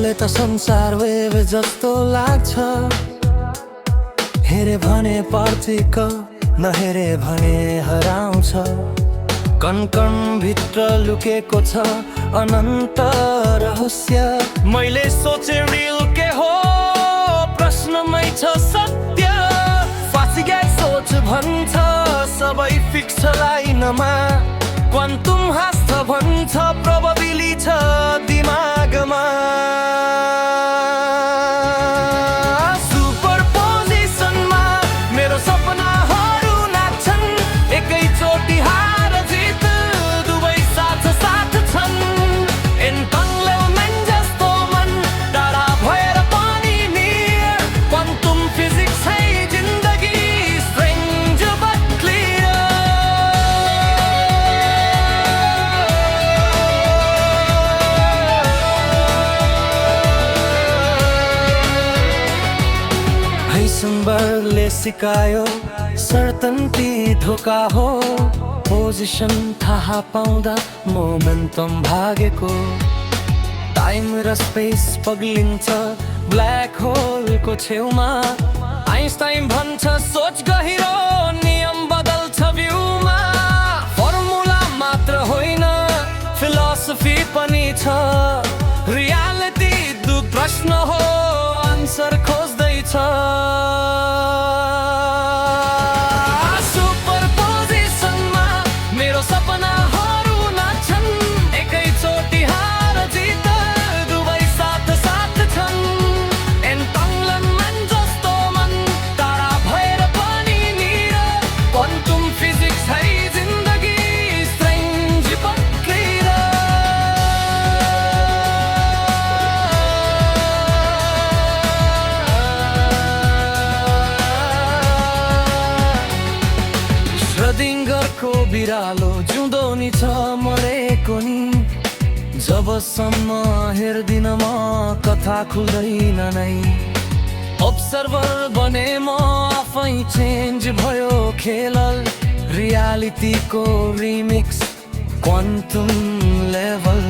मलाई त संसार वेव जस्तो लाग्छ। हेरे भने पर्थिक, नहेरे भने हराउँछ। कण कण भित्र लुकेको छ अनन्त रहस्य। मैले सोचे रिल के हो, प्रश्नमै छ सत्य। फाँसी सोच भन्छ सबै फिक्स लाइनमा। क्वान्टम हाँस्छ भन्छ प्रोबेबिलिटी छ दिमागमा। सुपरपोजिसनमा मेरो सपनाहरू नाच्छन्। एकैचोटि हार जित दुवै साथ साथ छन्। एन्टङ्गलमेन्ट जस्तो मन टाढा भएर पनि नियर। क्वान्टम फिजिक्स है जिन्दगी, स्ट्रेन्ज बट क्लियर। हाइसेनबर्गले सिकायो सर्टन्टी धोका हो। पोजिसन थाहा पाउँदा मोमेन्टम भागेको। टाइम र स्पेस पग्लिन्छ ब्ल्याक होलको छेउमा। आइन्स्टाइन भन्छ सोच गहिरो, नियम बदल्छ भ्यूमा। फर्मुला मात्र होइन, फिलोसफी पनि छ। रियालिटी दु प्रश्न हो, आन्सर खोज्दैछ। सुपरपोजिसनमा मेरो सपनाहरू नाच्छन्। एकैचोटि हार जित दुवै साथ साथ छन्। एन्टङ्गलमेन्ट जस्तो मन टाढा भएर पनि नियर। क्वान्टम फिजिक्स है जिन्दगी, स्ट्रेन्ज बट क्लियर। श्रोडिङ्गरको बिरालो जिउँदो नि छ मरेको नि। जबसम्म हेर्दिन म कथा खुल्दैन नै। अब्जर्भर बने म आफै चेन्ज भयो खेल। रियालिटीको रिमिक्स क्वान्टम लेभल।